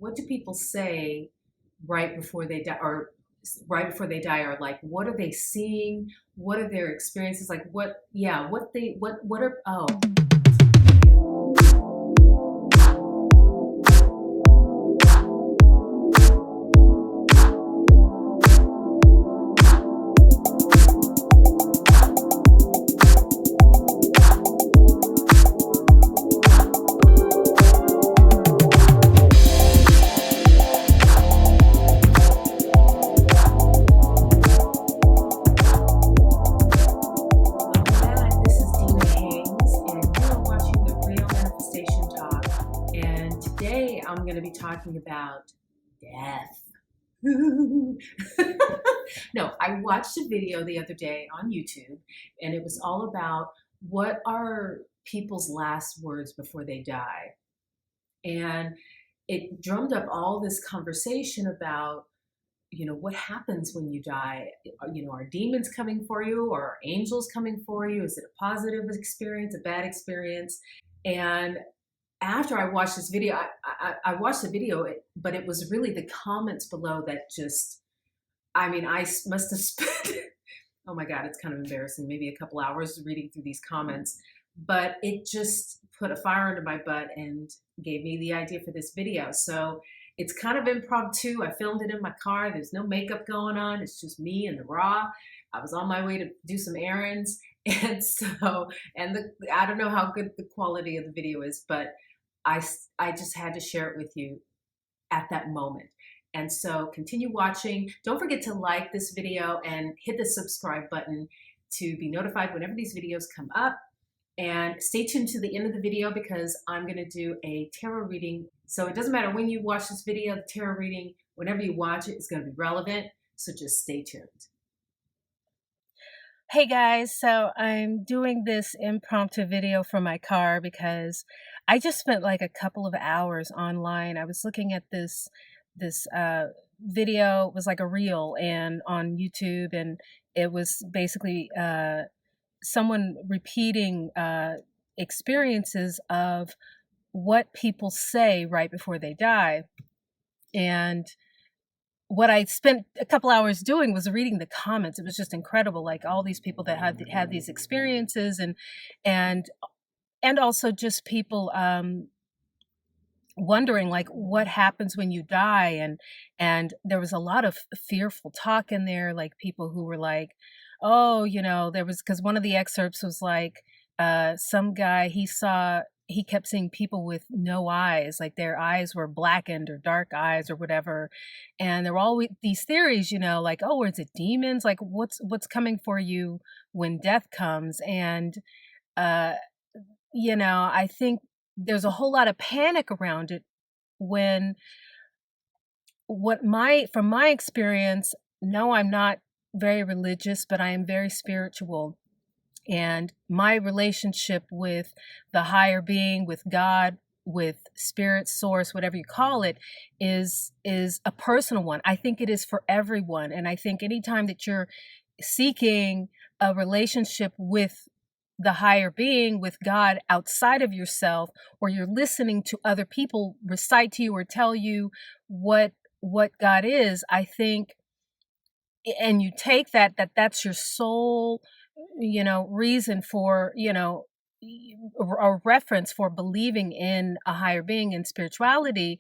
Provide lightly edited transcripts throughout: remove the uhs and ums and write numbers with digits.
what do people say right before they die, or right before they die, or like what are they seeing? What are their experiences like? What are oh. This is Dina Haynes, and you're watching the Real Manifestation Talk. And today I'm going to be talking about death. No, I watched a video the other day on YouTube, and it was all about what are people's last words before they die. And it drummed up all this conversation about, what happens when you die. Are demons coming for you, or are angels coming for you? Is it a positive experience, a bad experience? And after I watched this video, I watched the video, but it was really the comments below that just, I must have spent, oh my God, it's kind of embarrassing, maybe a couple hours reading through these comments, but it just put a fire under my butt and gave me the idea for this video. So it's kind of impromptu. I filmed it in my car. There's no makeup going on. It's just me and the raw. I was on my way to do some errands. And so, I don't know how good the quality of the video is, but I just had to share it with you at that moment. And so continue watching. Don't forget to like this video and hit the subscribe button to be notified whenever these videos come up. And stay tuned to the end of the video because I'm going to do a tarot reading. So it doesn't matter when you watch this video, the tarot reading, whenever you watch it, it's going to be relevant. So just stay tuned. Hey guys, so I'm doing this impromptu video from my car because I just spent like a couple of hours online. I was looking at this video. It was like a reel and on YouTube, and it was basically someone repeating experiences of what people say right before they die. And what I spent a couple hours doing was reading the comments. It was just incredible, like all these people that had these experiences, and also just people wondering like what happens when you die, and there was a lot of fearful talk in there, like people who were like, oh, there was, because one of the excerpts was like some guy he kept seeing people with no eyes, like their eyes were blackened or dark eyes or whatever. And there were all these theories, like, oh, is it demons? Like what's coming for you when death comes? And, I think there's a whole lot of panic around it when from my experience, no, I'm not very religious, but I am very spiritual. And my relationship with the higher being, with God, with spirit, source, whatever you call it, is a personal one. I think it is for everyone. And I think anytime that you're seeking a relationship with the higher being, with God outside of yourself, or you're listening to other people recite to you or tell you what God is, I think, and you take that's your sole reason for, a reference for believing in a higher being and spirituality.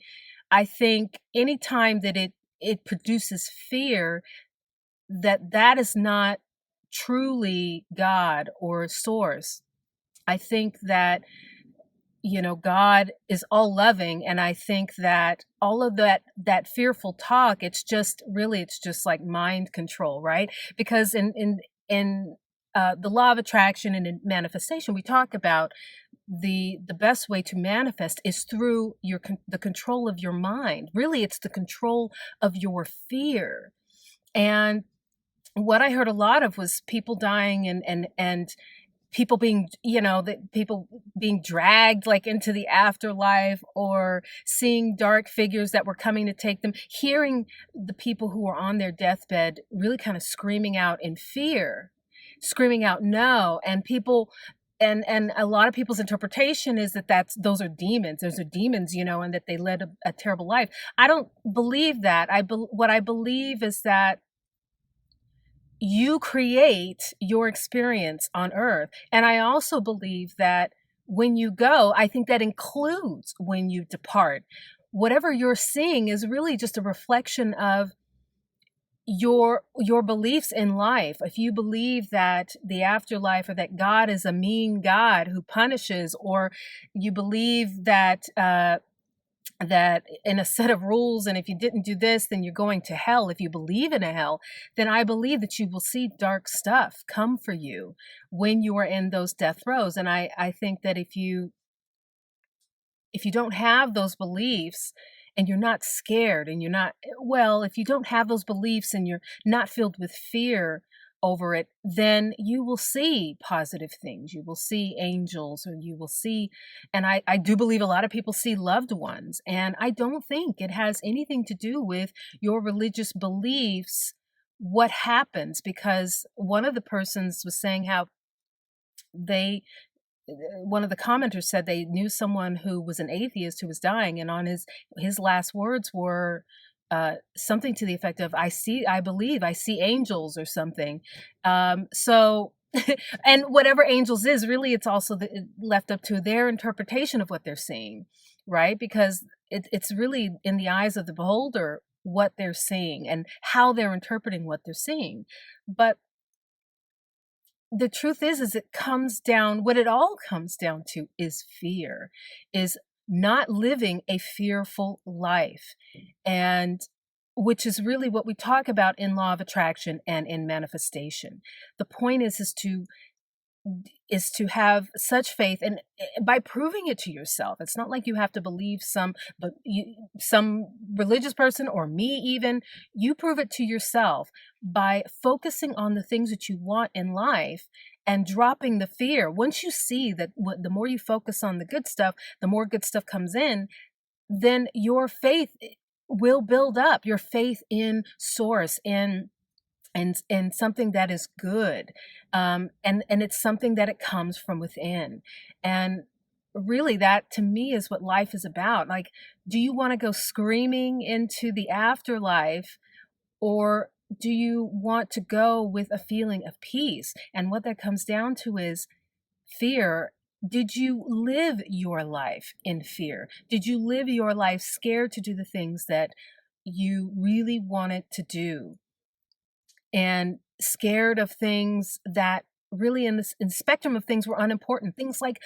I think anytime that it produces fear, that is not truly God or source. I think that, God is all loving. And I think that all of that fearful talk, it's just like mind control, right? Because in the law of attraction and in manifestation, we talk about the best way to manifest is through the control of your mind. Really, it's the control of your fear. And what I heard a lot of was people dying and people being, people being dragged like into the afterlife, or seeing dark figures that were coming to take them, hearing the people who were on their deathbed really kind of screaming out in fear, screaming out no, and people and a lot of people's interpretation is that those are demons. Those are demons, and that they led a terrible life. I don't believe that. What I believe is that you create your experience on earth. And I also believe that when you go, I think that includes when you depart. Whatever you're seeing is really just a reflection of your beliefs in life. If you believe that the afterlife, or that God is a mean God who punishes, or you believe that in a set of rules, and if you didn't do this, then you're going to hell. If you believe in a hell, then I believe that you will see dark stuff come for you when you are in those death throes. And I think that if you don't have those beliefs, and you're not scared, and you're not, well, if you don't have those beliefs and you're not filled with fear over it, then you will see positive things. You will see angels, or you will see, and I do believe a lot of people see loved ones. And I don't think it has anything to do with your religious beliefs, what happens, because one of the persons was saying how they one of the commenters said they knew someone who was an atheist who was dying, and on his last words were something to the effect of, I believe I see angels," or something. So and whatever angels is, really, it's also left up to their interpretation of what they're seeing, right? Because it's really in the eyes of the beholder what they're seeing and how they're interpreting what they're seeing. But the truth is it comes down, what it all comes down to is fear, is not living a fearful life. And which is really what we talk about in law of attraction and in manifestation. The point is to have such faith, and by proving it to yourself. It's not like you have to believe some religious person, or me even. You prove it to yourself by focusing on the things that you want in life and dropping the fear. Once you see that the more you focus on the good stuff, the more good stuff comes in, then your faith will build up, your faith in source, in something that is good. And it's something that it comes from within. And really, that to me is what life is about. Like, do you want to go screaming into the afterlife, or do you want to go with a feeling of peace? And what that comes down to is fear. Did you live your life in fear? Did you live your life scared to do the things that you really wanted to do, and scared of things that really in the spectrum of things were unimportant? Things like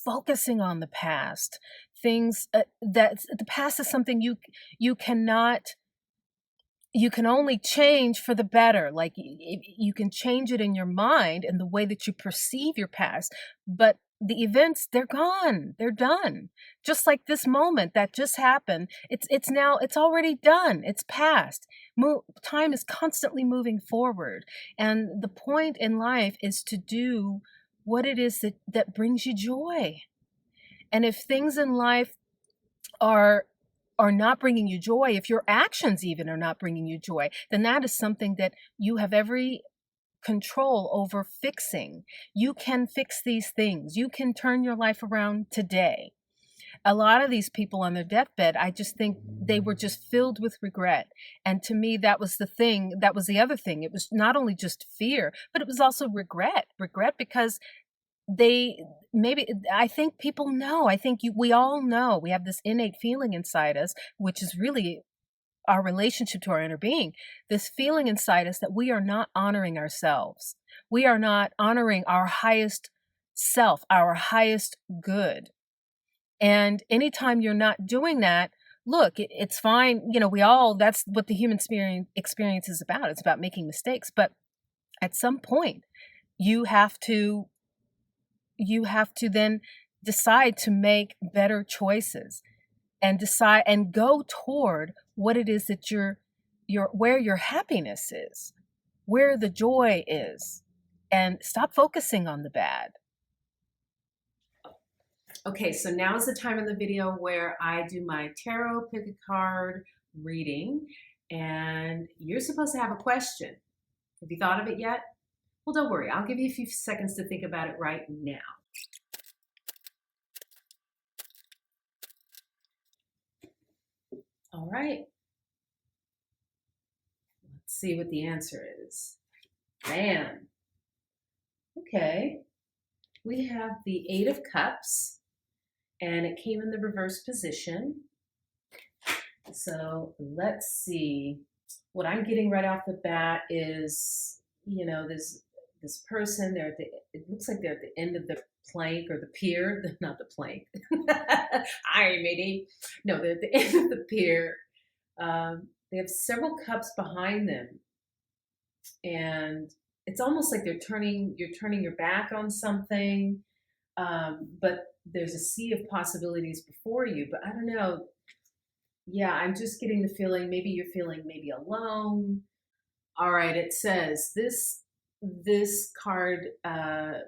focusing on the past, things that the past is something you cannot, you can only change for the better. Like, you can change it in your mind and the way that you perceive your past, but the events, they're gone, they're done. Just like this moment that just happened, it's already done, it's past. Time is constantly moving forward, and the point in life is to do what it is that brings you joy. And if things in life are not bringing you joy, if your actions even are not bringing you joy, then that is something that you have every control over fixing. You can fix these things. You can turn your life around today. A lot of these people on their deathbed, I just think they were just filled with regret. And to me, that was the other thing. It was not only just fear, but it was also regret. Regret because I think people know, we all know, we have this innate feeling inside us, which is really our relationship to our inner being, this feeling inside us that we are not honoring ourselves. We are not honoring our highest self, our highest good. And anytime you're not doing that, look, it's fine. That's what the human experience is about. It's about making mistakes. But at some point, you have to then decide to make better choices, and decide and go toward what it is that where your happiness is, where the joy is, and stop focusing on the bad. Okay, so now is the time in the video where I do my tarot pick a card reading, and you're supposed to have a question. Have you thought of it yet? Well, don't worry, I'll give you a few seconds to think about it right now. All right, let's see what the answer is. Man, okay. We have the Eight of Cups, and it came in the reverse position. So let's see. What I'm getting right off the bat is, this person. It looks like they're at the end of the plank or the pier, not the plank. Iron matey. No, they're at the end of the pier. They have several cups behind them, and it's almost like you're turning your back on something, but there's a sea of possibilities before you. But I don't know. Yeah, I'm just getting the feeling maybe you're feeling maybe alone. All right, it says this card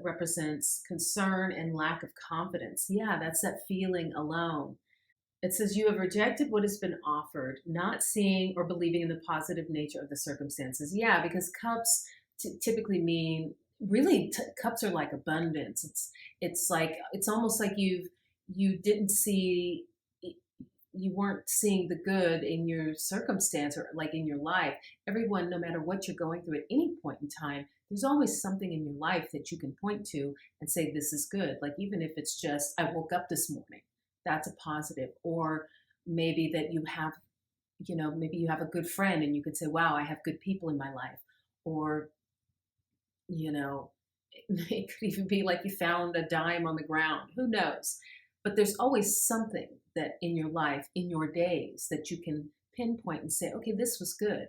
represents concern and lack of confidence. Yeah, that's that feeling alone. It says you have rejected what has been offered, not seeing or believing in the positive nature of the circumstances. Yeah, because cups typically mean really cups are like abundance. It's like it's almost like you didn't see you weren't seeing the good in your circumstance or like in your life. Everyone, no matter what you're going through at any point in time, there's always something in your life that you can point to and say, this is good. Like, even if it's just, I woke up this morning, that's a positive. Or maybe that you have, maybe you have a good friend and you could say, wow, I have good people in my life. Or, you know, it could even be like you found a dime on the ground. Who knows? But there's always something that in your life, in your days, that you can pinpoint and say, okay, this was good.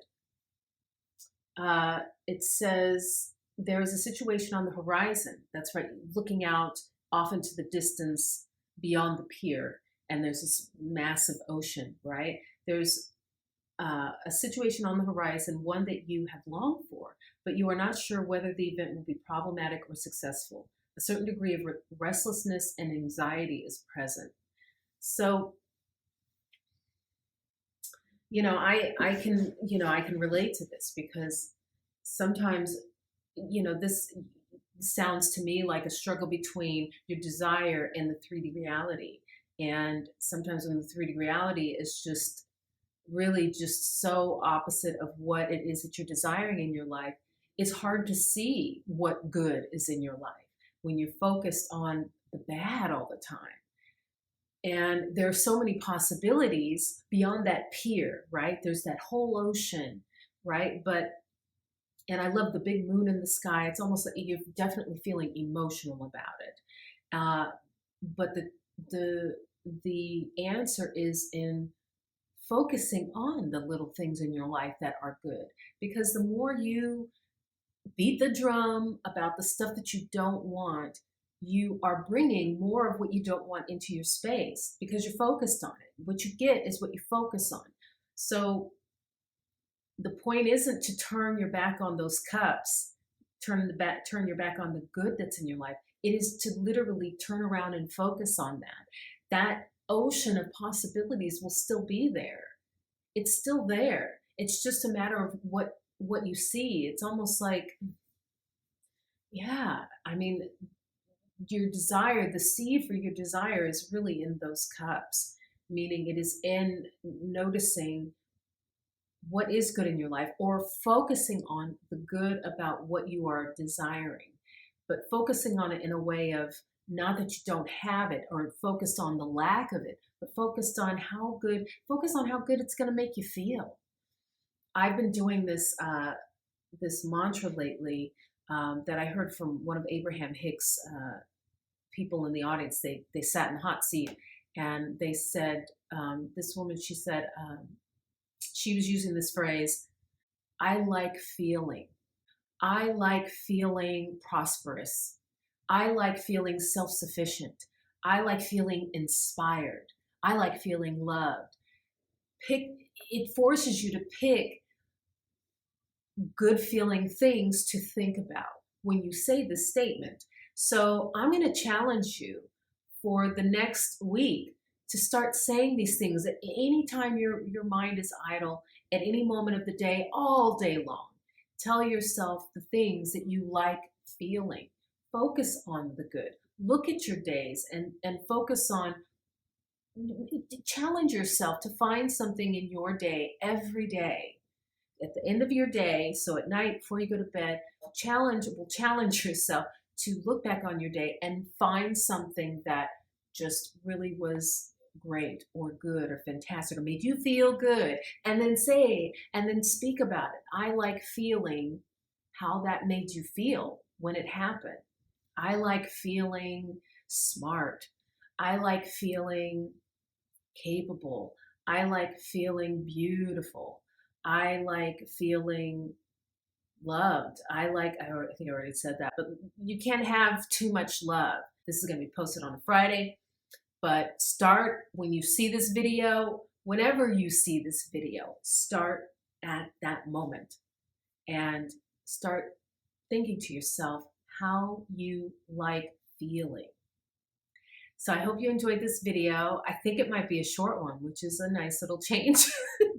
It says there is a situation on the horizon. That's right, looking out off into the distance beyond the pier, and there's this massive ocean, right? There's a situation on the horizon, one that you have longed for, but you are not sure whether the event will be problematic or successful. A certain degree of restlessness and anxiety is present. So, I can relate to this because sometimes, this sounds to me like a struggle between your desire and the 3D reality. And sometimes when the 3D reality is just really just so opposite of what it is that you're desiring in your life, it's hard to see what good is in your life when you're focused on the bad all the time. And there are so many possibilities beyond that pier, right? There's that whole ocean, right? And I love the big moon in the sky. It's almost like you're definitely feeling emotional about it. But the answer is in focusing on the little things in your life that are good. Because the more you beat the drum about the stuff that you don't want, you are bringing more of what you don't want into your space because you're focused on it. What you get is what you focus on. So the point isn't to turn your back on those cups, turn your back on the good that's in your life. It is to literally turn around and focus on that. That ocean of possibilities will still be there. It's still there. It's just a matter of what you see. It's almost like, yeah, I mean, your desire, the seed for your desire is really in those cups, meaning it is in noticing what is good in your life or focusing on the good about what you are desiring, but focusing on it in a way of not that you don't have it or focused on the lack of it, but focus on how good it's going to make you feel. I've been doing this mantra lately that I heard from one of Abraham Hick's people in the audience. They sat in the hot seat and they said, this woman, she said, she was using this phrase, I like feeling. I like feeling prosperous. I like feeling self sufficient. I like feeling inspired. I like feeling loved. It forces you to pick good feeling things to think about when you say this statement. So I'm going to challenge you for the next week to start saying these things at any time your mind is idle, at any moment of the day, all day long. Tell yourself the things that you like feeling. Focus on the good. look at your days and focus on, challenge yourself to find something in your day every day at the end of your day. So at night before you go to bed, challenge yourself to look back on your day and find something that just really was great or good or fantastic or made you feel good, and then speak about it. I like feeling how that made you feel when it happened. I like feeling smart. I like feeling capable. I like feeling beautiful. I like feeling loved. I think I already said that, but you can't have too much love. This is going to be posted on a Friday, but start when you see this video, whenever you see this video, start at that moment and start thinking to yourself how you like feeling. So I hope you enjoyed this video. I think it might be a short one, which is a nice little change.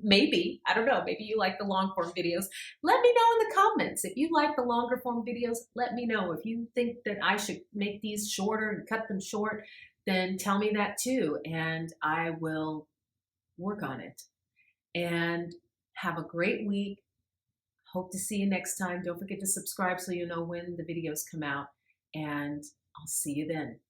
Maybe, I don't know, maybe you like the long form videos. Let me know in the comments. If you like the longer form videos, let me know. If you think that I should make these shorter and cut them short, then tell me that too, and I will work on it. And have a great week. Hope to see you next time. Don't forget to subscribe so you know when the videos come out, and I'll see you then.